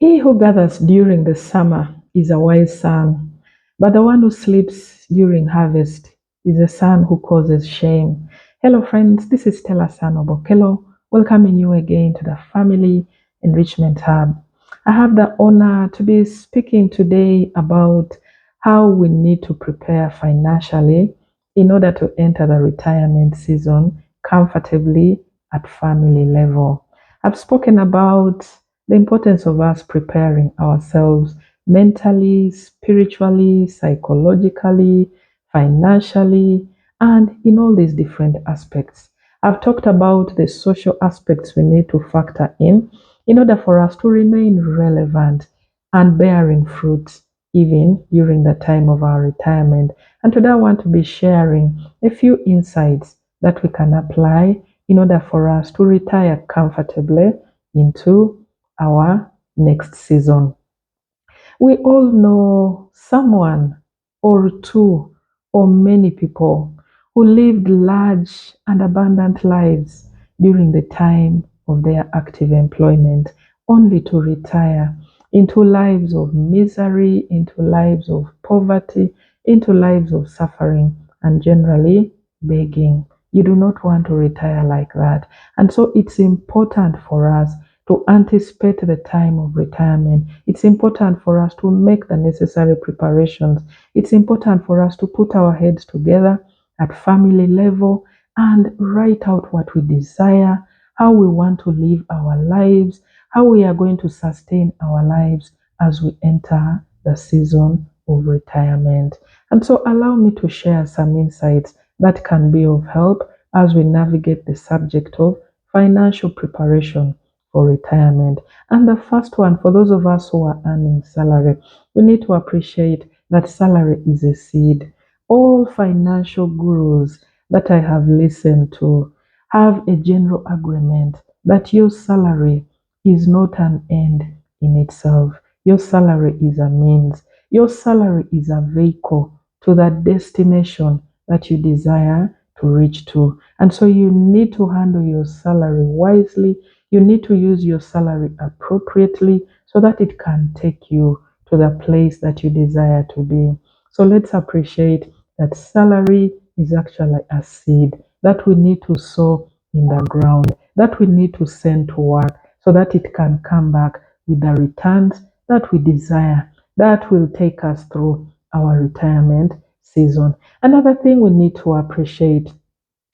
He who gathers during the summer is a wise son, but the one who sleeps during harvest is a son who causes shame. Hello, friends. This is Stella Sanobokelo, welcoming you again to the Family Enrichment Hub. I have the honor to be speaking today about how we need to prepare financially in order to enter the retirement season comfortably at family level. I've spoken about the importance of us preparing ourselves mentally, spiritually, psychologically, financially, and in all these different aspects. I've talked about the social aspects we need to factor in order for us to remain relevant and bearing fruits even during the time of our retirement. And today I want to be sharing a few insights that we can apply in order for us to retire comfortably into our next season. We all know someone or two or many people who lived large and abundant lives during the time of their active employment, only to retire into lives of misery, into lives of poverty, into lives of suffering, and generally begging. You do not want to retire like that. And so it's important for us to anticipate the time of retirement. It's important for us to make the necessary preparations. It's important for us to put our heads together at family level and write out what we desire, how we want to live our lives, how we are going to sustain our lives as we enter the season of retirement. And so, allow me to share some insights that can be of help as we navigate the subject of financial preparation for retirement. And the first one, for those of us who are earning salary, we need to appreciate that salary is a seed. All financial gurus that I have listened to have a general agreement that your salary is not an end in itself. Your salary is a means. Your salary is a vehicle to that destination that you desire to reach to. And so you need to handle your salary wisely. You need to use your salary appropriately so that it can take you to the place that you desire to be. So let's appreciate that salary is actually a seed that we need to sow in the ground, that we need to send to work so that it can come back with the returns that we desire, that will take us through our retirement season. Another thing we need to appreciate,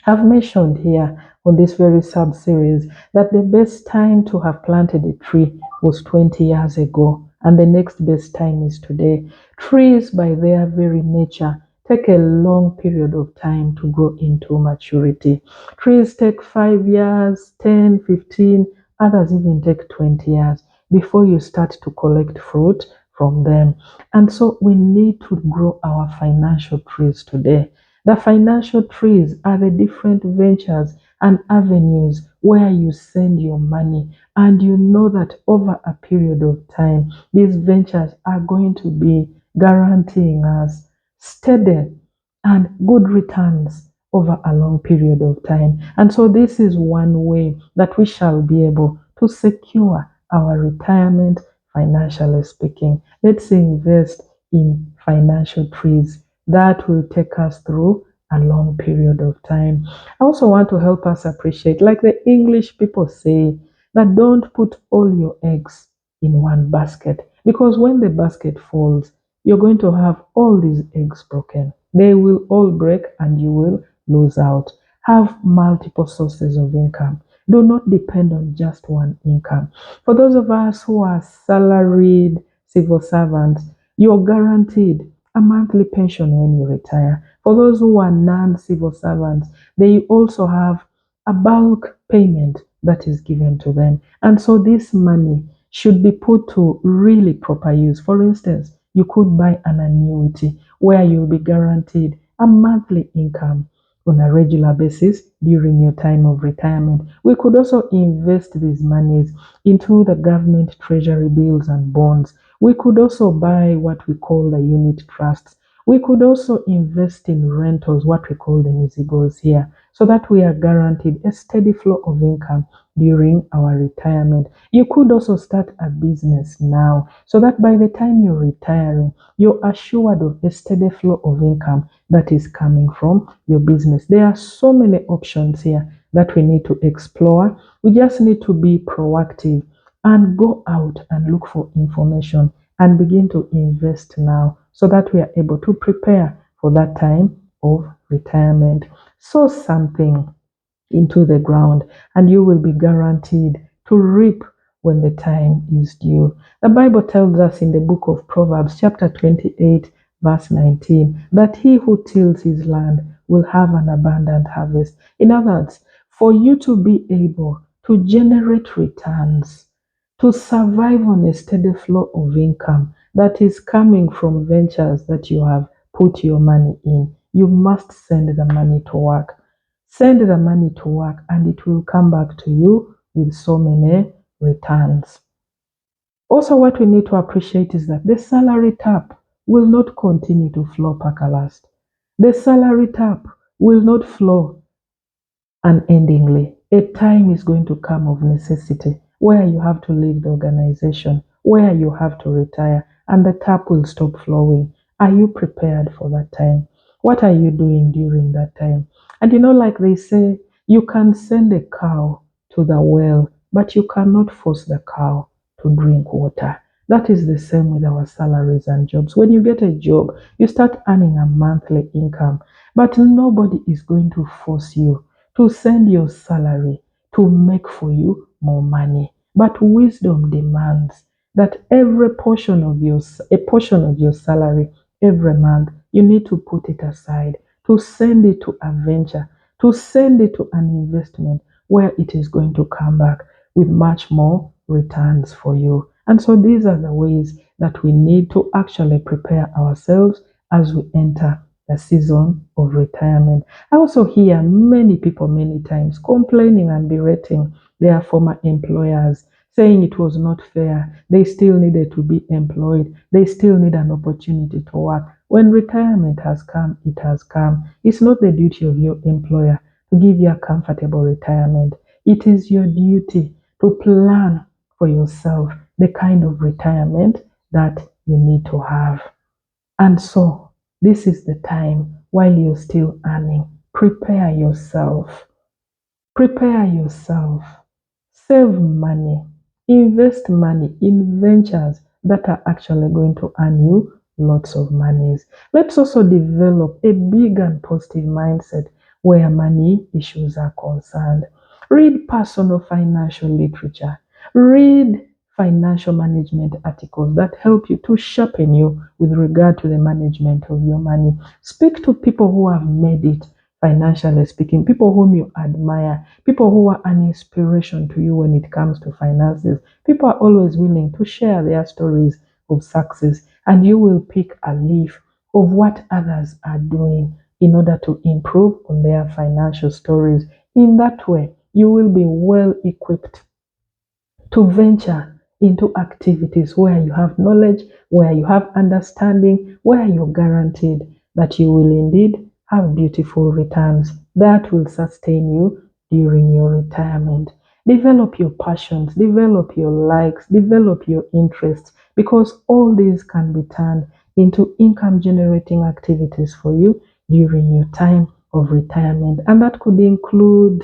I've mentioned here on this very sub series that the best time to have planted a tree was 20 years ago, and the next best time is today. Trees, by their very nature, take a long period of time to grow into maturity. Trees take 5 years, 10, 15, others even take 20 years before you start to collect fruit from them. And so we need to grow our financial trees today. The financial trees are the different ventures and avenues where you send your money, and you know that over a period of time, these ventures are going to be guaranteeing us steady and good returns over a long period of time. And so, this is one way that we shall be able to secure our retirement, financially speaking. Let's invest in financial trees that will take us through a long period of time. I also want to help us appreciate, like the English people say, that don't put all your eggs in one basket, because when the basket falls, you're going to have all these eggs broken. They will all break and you will lose out. Have multiple sources of income. Do not depend on just one income. For those of us who are salaried civil servants, you're guaranteed a monthly pension when you retire. For those who are non civil servants, they also have a bulk payment that is given to them. And so this money should be put to really proper use. For instance, you could buy an annuity where you'll be guaranteed a monthly income on a regular basis during your time of retirement. We could also invest these monies into the government treasury bills and bonds. We could also buy what we call the unit trusts, We could also invest in rentals, what we call the Nizigos here, so that we are guaranteed a steady flow of income during our retirement. You could also start a business now so that by the time you're retiring, you're assured of a steady flow of income that is coming from your business. There are so many options here that we need to explore. We just need to be proactive and go out and look for information and begin to invest now so that we are able to prepare for that time of retirement. Sow something into the ground and you will be guaranteed to reap when the time is due. The Bible tells us in the book of Proverbs, chapter 28, verse 19, that he who tills his land will have an abundant harvest. In other words, for you to be able to generate returns, to survive on a steady flow of income that is coming from ventures that you have put your money in, you must send the money to work. Send the money to work and it will come back to you with so many returns. Also, what we need to appreciate is that the salary tap will not continue to flow pakalast. The salary tap will not flow unendingly. A time is going to come of necessity where you have to leave the organization, where you have to retire, and the tap will stop flowing. Are you prepared for that time? What are you doing during that time? And like they say, you can send a cow to the well, but you cannot force the cow to drink water. That is the same with our salaries and jobs. When you get a job, you start earning a monthly income, but nobody is going to force you to send your salary to make for you more money. But wisdom demands that every portion of your salary every month, you need to put it aside to send it to a venture, to send it to an investment where it is going to come back with much more returns for you. And so these are the ways that we need to actually prepare ourselves as we enter the season of retirement. I also hear many people many times complaining and berating their former employers, saying it was not fair. They still needed to be employed. They still need an opportunity to work. When retirement has come, it has come. It's not the duty of your employer to give you a comfortable retirement. It is your duty to plan for yourself the kind of retirement that you need to have. And so, this is the time while you're still earning. Prepare yourself. Prepare yourself. Save money. Invest money in ventures that are actually going to earn you lots of monies. Let's also develop a big and positive mindset where money issues are concerned. Read personal financial literature. Read financial management articles that help you to sharpen you with regard to the management of your money. Speak to people who have made it financially speaking, people whom you admire, people who are an inspiration to you when it comes to finances. People are always willing to share their stories of success, and you will pick a leaf of what others are doing in order to improve on their financial stories. In that way, you will be well equipped to venture into activities where you have knowledge, where you have understanding, where you're guaranteed that you will indeed have beautiful returns that will sustain you during your retirement. Develop your passions, develop your likes, develop your interests, because all these can be turned into income generating activities for you during your time of retirement. And that could include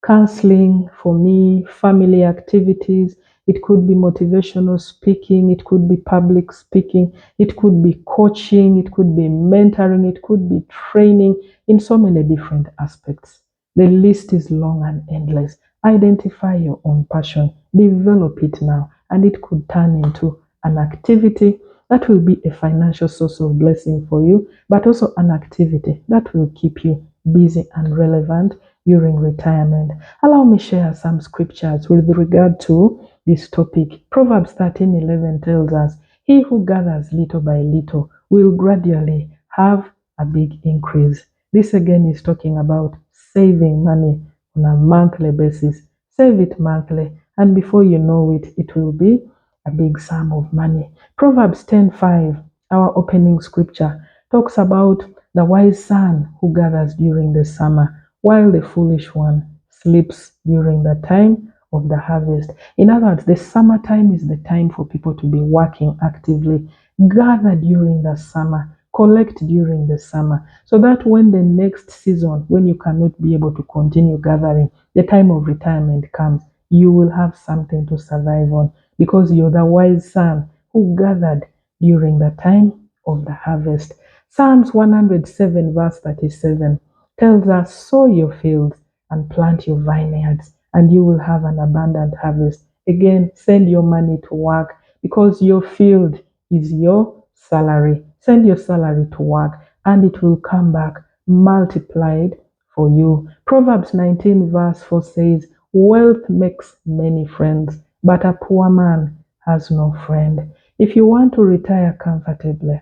counseling for me, family activities. It could be motivational speaking, it could be public speaking, it could be coaching, it could be mentoring, it could be training in so many different aspects. The list is long and endless. Identify your own passion, develop it now, and it could turn into an activity that will be a financial source of blessing for you, but also an activity that will keep you busy and relevant during retirement. Allow me share some scriptures with regard to this topic. Proverbs 13:11 tells us, he who gathers little by little will gradually have a big increase. This again is talking about saving money on a monthly basis. Save it monthly, and before you know it, it will be a big sum of money. Proverbs 10:5, our opening scripture, talks about the wise son who gathers during the summer, while the foolish one sleeps during the time of the harvest. In other words, the summertime is the time for people to be working actively. Gather during the summer, collect during the summer, so that when the next season, when you cannot be able to continue gathering, the time of retirement comes, you will have something to survive on because you're the wise son who gathered during the time of the harvest. Psalms 107, verse 37 tells us, sow your fields and plant your vineyards, and you will have an abundant harvest. Again, send your money to work because your field is your salary. Send your salary to work, and it will come back multiplied for you. Proverbs 19, verse 4 says, wealth makes many friends, but a poor man has no friend. If you want to retire comfortably,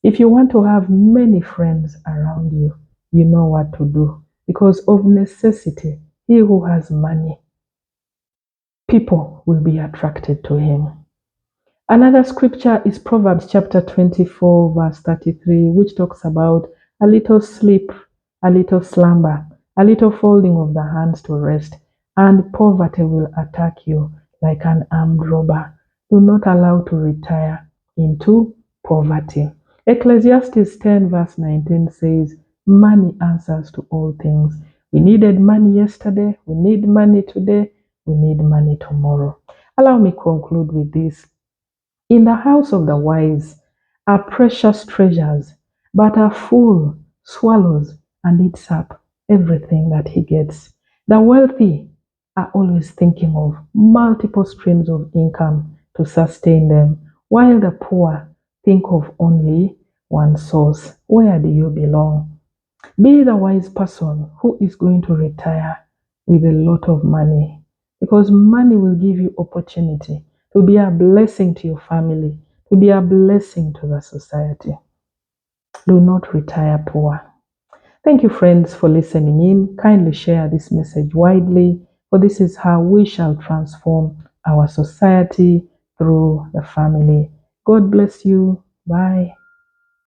if you want to have many friends around you, you know what to do. Because of necessity, he who has money, people will be attracted to him. Another scripture is Proverbs chapter 24, verse 33, which talks about a little sleep, a little slumber, a little folding of the hands to rest, and poverty will attack you like an armed robber. Do not allow to retire into poverty. Ecclesiastes 10, verse 19 says, money answers to all things. We needed money yesterday, we need money today, we need money tomorrow. Allow me to conclude with this. In the house of the wise are precious treasures, but a fool swallows and eats up everything that he gets. The wealthy are always thinking of multiple streams of income to sustain them, while the poor think of only one source. Where do you belong? Be the wise person who is going to retire with a lot of money, because money will give you opportunity to be a blessing to your family, to be a blessing to the society. Do not retire poor. Thank you, friends, for listening in. Kindly share this message widely, for this is how we shall transform our society through the family. God bless you. Bye.